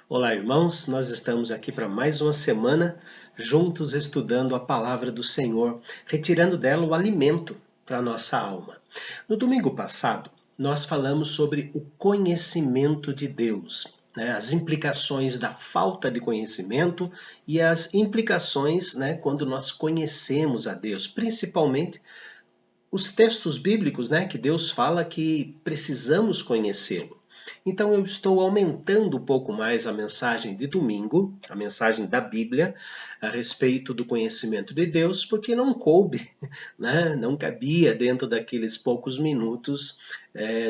Olá, irmãos, nós estamos aqui para mais uma semana juntos estudando a palavra do Senhor, retirando dela o alimento para a nossa alma. No domingo passado, nós falamos sobre o conhecimento de Deus, as implicações da falta de conhecimento e as implicações, quando nós conhecemos a Deus, principalmente os textos bíblicos, que Deus fala que precisamos conhecê-lo. Então eu estou aumentando um pouco mais a mensagem de domingo, a mensagem da Bíblia, a respeito do conhecimento de Deus, porque não coube, não cabia dentro daqueles poucos minutos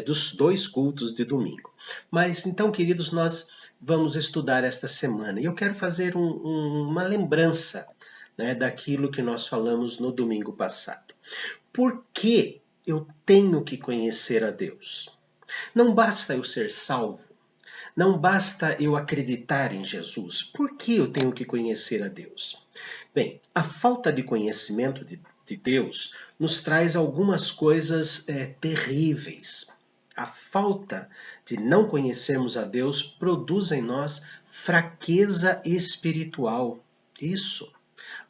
dos dois cultos de domingo. Mas então, queridos, nós vamos estudar esta semana. E eu quero fazer uma lembrança daquilo que nós falamos no domingo passado. Por que eu tenho que conhecer a Deus? Não basta eu ser salvo, não basta eu acreditar em Jesus. Por que eu tenho que conhecer a Deus? Bem, a falta de conhecimento de Deus nos traz algumas coisas terríveis. A falta de não conhecermos a Deus produz em nós fraqueza espiritual. Isso.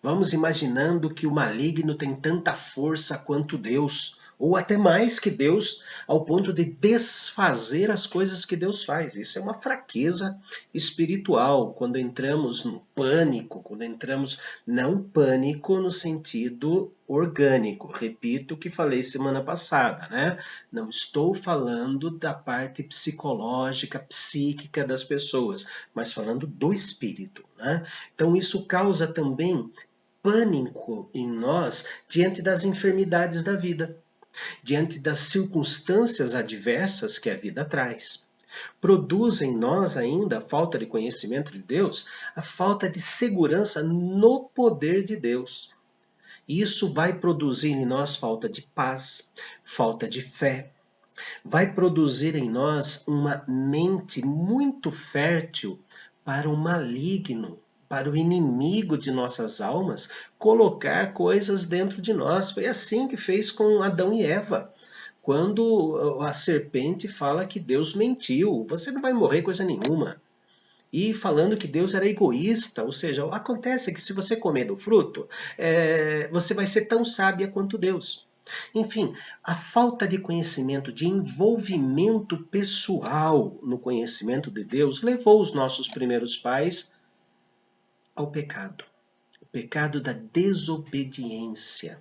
Vamos imaginando que o maligno tem tanta força quanto Deus, ou até mais que Deus, ao ponto de desfazer as coisas que Deus faz. Isso é uma fraqueza espiritual, quando entramos no pânico, quando entramos, não pânico no sentido orgânico. Repito o que falei semana passada, Não estou falando da parte psicológica, psíquica das pessoas, mas falando do espírito, Então isso causa também pânico em nós diante das enfermidades da vida, diante das circunstâncias adversas que a vida traz. Produz em nós ainda a falta de conhecimento de Deus, a falta de segurança no poder de Deus. Isso vai produzir em nós falta de paz, falta de fé. Vai produzir em nós uma mente muito fértil para o maligno, para o inimigo de nossas almas, colocar coisas dentro de nós. Foi assim que fez com Adão e Eva. Quando a serpente fala que Deus mentiu, você não vai morrer coisa nenhuma. E falando que Deus era egoísta, ou seja, acontece que se você comer do fruto, você vai ser tão sábia quanto Deus. Enfim, a falta de conhecimento, de envolvimento pessoal no conhecimento de Deus, levou os nossos primeiros pais ao pecado. O pecado da desobediência.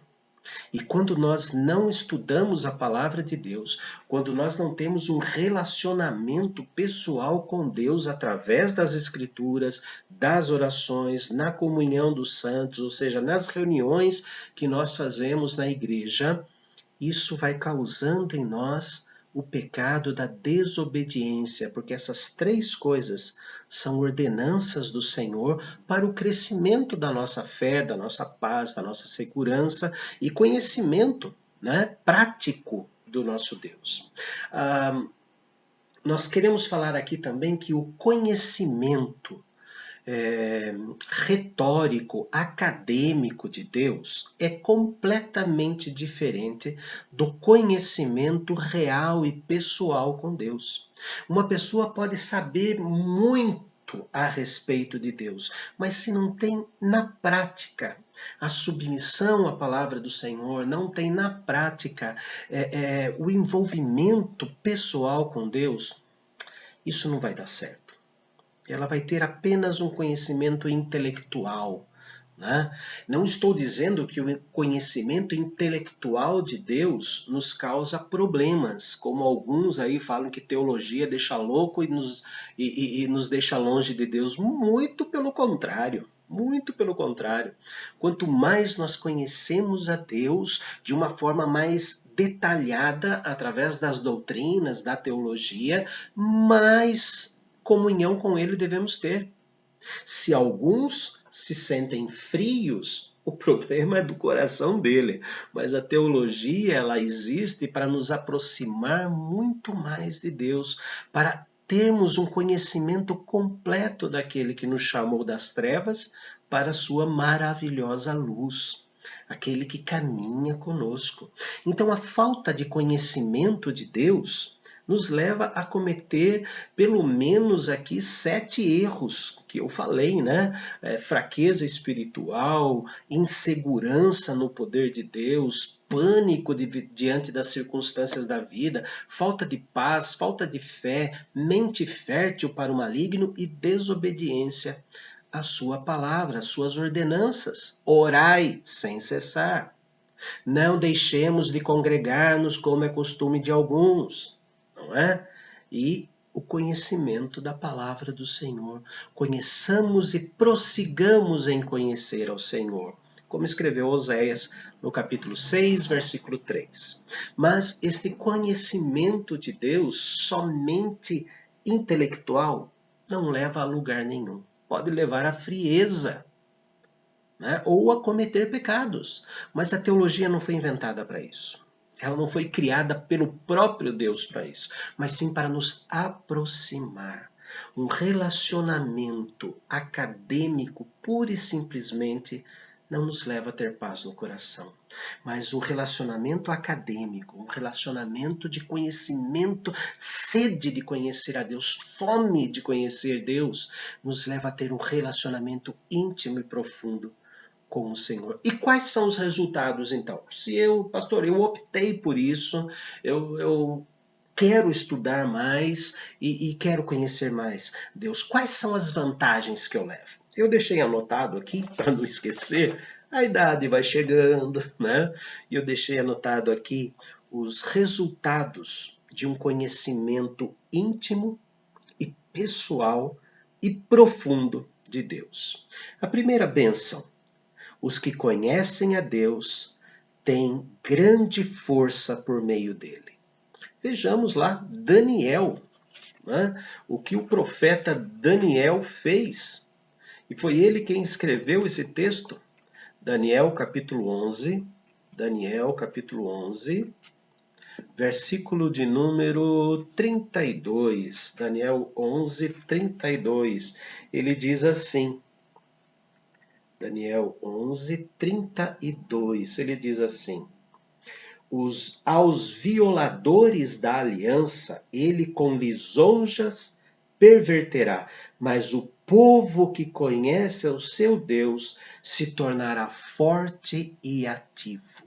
E quando nós não estudamos a palavra de Deus, quando nós não temos um relacionamento pessoal com Deus através das escrituras, das orações, na comunhão dos santos, ou seja, nas reuniões que nós fazemos na igreja, isso vai causando em nós o pecado da desobediência, porque essas três coisas são ordenanças do Senhor para o crescimento da nossa fé, da nossa paz, da nossa segurança e conhecimento prático do nosso Deus. Nós queremos falar aqui também que o conhecimento retórico, acadêmico de Deus é completamente diferente do conhecimento real e pessoal com Deus. Uma pessoa pode saber muito a respeito de Deus, mas se não tem na prática a submissão à palavra do Senhor, não tem na prática o envolvimento pessoal com Deus, isso não vai dar certo. Ela vai ter apenas um conhecimento intelectual. Não estou dizendo que o conhecimento intelectual de Deus nos causa problemas, como alguns aí falam que teologia deixa louco e nos deixa longe de Deus. Muito pelo contrário. Muito pelo contrário. Quanto mais nós conhecemos a Deus de uma forma mais detalhada, através das doutrinas, da teologia, mais comunhão com Ele devemos ter. Se alguns se sentem frios, o problema é do coração dele. Mas a teologia, ela existe para nos aproximar muito mais de Deus, para termos um conhecimento completo daquele que nos chamou das trevas para a sua maravilhosa luz, aquele que caminha conosco. Então, a falta de conhecimento de Deus nos leva a cometer pelo menos aqui 7 erros que eu falei, né? Fraqueza espiritual, insegurança no poder de Deus, pânico diante das circunstâncias da vida, falta de paz, falta de fé, mente fértil para o maligno e desobediência à sua palavra, às suas ordenanças. Orai sem cessar. Não deixemos de congregar-nos como é costume de alguns, não é? E o conhecimento da palavra do Senhor. Conheçamos e prossigamos em conhecer ao Senhor, como escreveu Oséias no capítulo 6, versículo 3. Mas este conhecimento de Deus somente intelectual não leva a lugar nenhum. Pode levar à frieza, né? Ou a cometer pecados. Mas a teologia não foi inventada para isso. Ela não foi criada pelo próprio Deus para isso, mas sim para nos aproximar. Um relacionamento acadêmico, pura e simplesmente, não nos leva a ter paz no coração. Mas um relacionamento acadêmico, um relacionamento de conhecimento, sede de conhecer a Deus, fome de conhecer Deus, nos leva a ter um relacionamento íntimo e profundo com o Senhor. E quais são os resultados, então? Se pastor, eu optei por isso, eu quero estudar mais e quero conhecer mais Deus. Quais são as vantagens que eu levo? Eu deixei anotado aqui, para não esquecer, a idade vai chegando, né? E eu deixei anotado aqui os resultados de um conhecimento íntimo e pessoal e profundo de Deus. A primeira bênção: os que conhecem a Deus têm grande força por meio dele. Vejamos lá Daniel, né? O que o profeta Daniel fez. E foi ele quem escreveu esse texto. Daniel capítulo 11, versículo de número 32. Daniel 11, 32. Ele diz assim, Daniel 11, 32, ele diz assim: aos violadores da aliança, ele com lisonjas perverterá, mas o povo que conhece o seu Deus se tornará forte e ativo.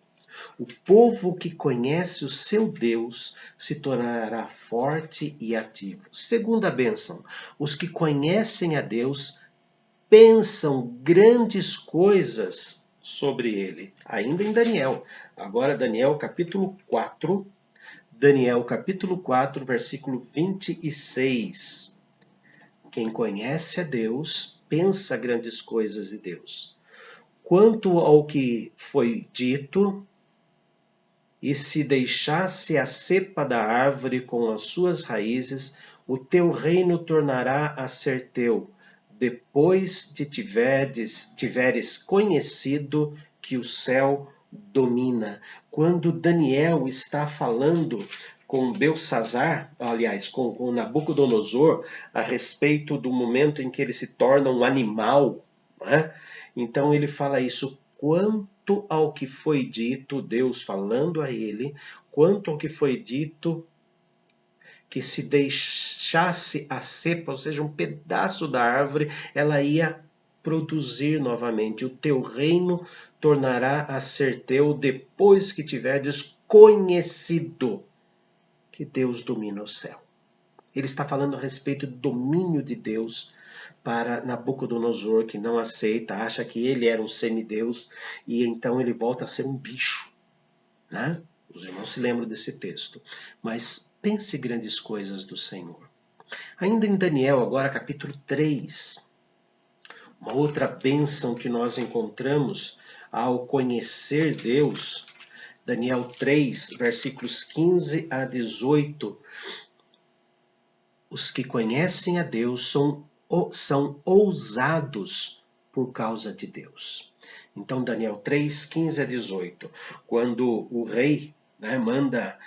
O povo que conhece o seu Deus se tornará forte e ativo. Segunda bênção: os que conhecem a Deus pensam grandes coisas sobre ele. Ainda em Daniel. Agora Daniel capítulo 4, versículo 26. Quem conhece a Deus, pensa grandes coisas de Deus. Quanto ao que foi dito, e se deixasse a cepa da árvore com as suas raízes, o teu reino tornará a ser teu, depois de tiveres conhecido que o céu domina. Quando Daniel está falando com Belsassar, aliás, com Nabucodonosor, a respeito do momento em que ele se torna um animal, né? Então ele fala isso: quanto ao que foi dito, Deus falando a ele, quanto ao que foi dito, que se deixasse a cepa, ou seja, um pedaço da árvore, ela ia produzir novamente. O teu reino tornará a ser teu depois que tiverdes conhecido que Deus domina o céu. Ele está falando a respeito do domínio de Deus para Nabucodonosor, que não aceita, acha que ele era um semideus, e então ele volta a ser um bicho, né? Os irmãos se lembram desse texto. Mas pense grandes coisas do Senhor. Ainda em Daniel, agora capítulo 3, uma outra bênção que nós encontramos ao conhecer Deus, Daniel 3, versículos 15 a 18. Os que conhecem a Deus são ousados por causa de Deus. Então, Daniel 3, 15 a 18. Quando o rei, né, manda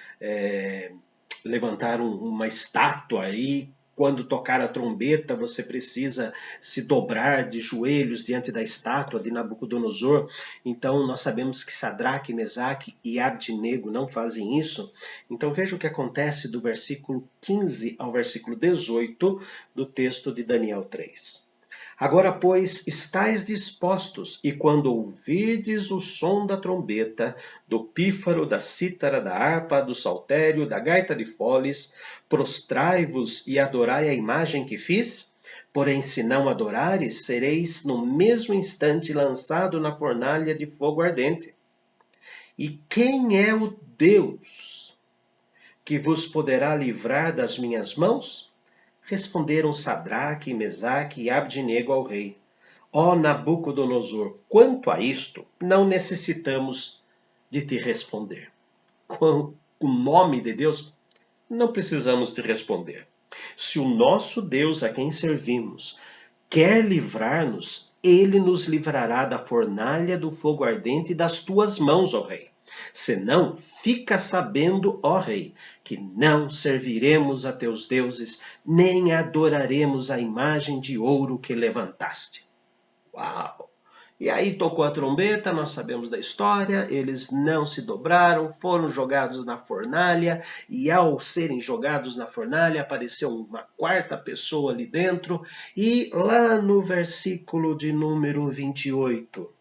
levantar uma estátua aí quando tocar a trombeta, você precisa se dobrar de joelhos diante da estátua de Nabucodonosor. Então, nós sabemos que Sadraque, Mesaque e Abdinego não fazem isso. Então, veja o que acontece do versículo 15 ao versículo 18 do texto de Daniel 3. Agora, pois, estais dispostos, e quando ouvirdes o som da trombeta, do pífaro, da cítara, da harpa, do saltério, da gaita de foles, prostrai-vos e adorai a imagem que fiz? Porém, se não adorares, sereis no mesmo instante lançado na fornalha de fogo ardente. E quem é o Deus que vos poderá livrar das minhas mãos? Responderam Sadraque, Mesaque e Abdinego ao rei: Ó Nabucodonosor, quanto a isto, não necessitamos de te responder. Com o nome de Deus, não precisamos te responder. Se o nosso Deus a quem servimos quer livrar-nos, ele nos livrará da fornalha do fogo ardente das tuas mãos, ó rei. Senão, fica sabendo, ó rei, que não serviremos a teus deuses, nem adoraremos a imagem de ouro que levantaste. Uau! E aí tocou a trombeta, nós sabemos da história, eles não se dobraram, foram jogados na fornalha, e ao serem jogados na fornalha, apareceu uma quarta pessoa ali dentro, e lá no versículo de número 28,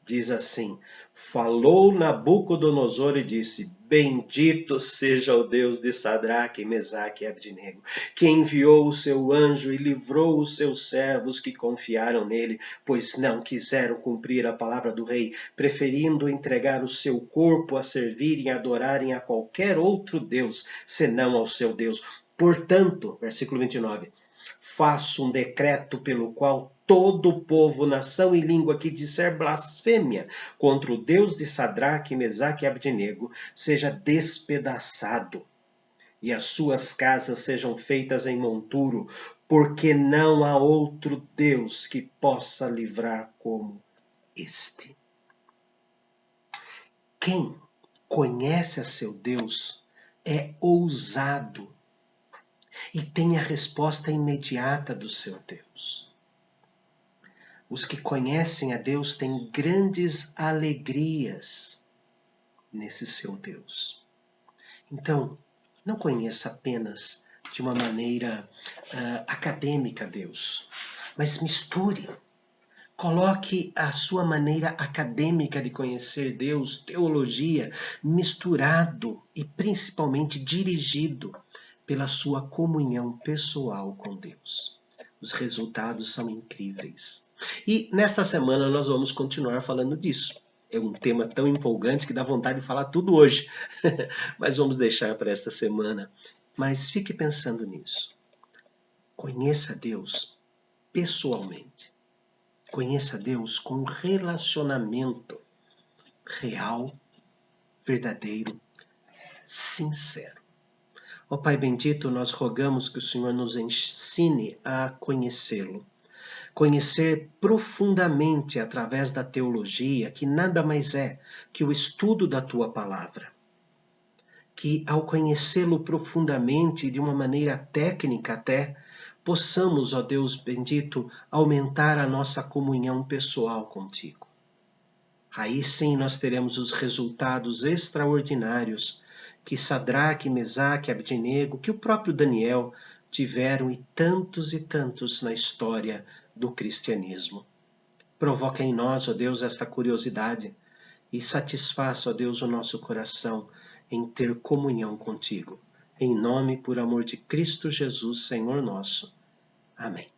diz assim: Falou Nabucodonosor e disse: Bendito seja o Deus de Sadraque, Mesaque e Abdinego, que enviou o seu anjo e livrou os seus servos que confiaram nele, pois não quiseram cumprir a palavra do rei, preferindo entregar o seu corpo a servirem e adorarem a qualquer outro Deus, senão ao seu Deus. Portanto, versículo 29, faço um decreto pelo qual todo povo, nação e língua que disser blasfêmia contra o Deus de Sadraque, Mesaque e Abdinego seja despedaçado e as suas casas sejam feitas em monturo, porque não há outro Deus que possa livrar como este. Quem conhece a seu Deus é ousado e tem a resposta imediata do seu Deus. Os que conhecem a Deus têm grandes alegrias nesse seu Deus. Então, não conheça apenas de uma maneira acadêmica Deus, mas misture. Coloque a sua maneira acadêmica de conhecer Deus, teologia, misturado e principalmente dirigido pela sua comunhão pessoal com Deus. Os resultados são incríveis. E nesta semana nós vamos continuar falando disso. É um tema tão empolgante que dá vontade de falar tudo hoje. Mas vamos deixar para esta semana. Mas fique pensando nisso. Conheça Deus pessoalmente. Conheça Deus com um relacionamento real, verdadeiro, sincero. Ó Pai bendito, nós rogamos que o Senhor nos ensine a conhecê-lo. Conhecer profundamente através da teologia, que nada mais é que o estudo da Tua palavra. Que ao conhecê-lo profundamente, de uma maneira técnica até, possamos, ó Deus bendito, aumentar a nossa comunhão pessoal contigo. Aí sim nós teremos os resultados extraordinários que Sadraque, Mesaque, Abdinego, que o próprio Daniel tiveram e tantos na história do cristianismo. Provoca em nós, ó Deus, esta curiosidade e satisfaça, ó Deus, o nosso coração em ter comunhão contigo. Em nome e por amor de Cristo Jesus, Senhor nosso. Amém.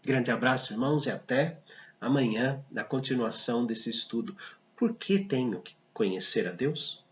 Grande abraço, irmãos, e até amanhã, na continuação desse estudo. Por que tenho que conhecer a Deus?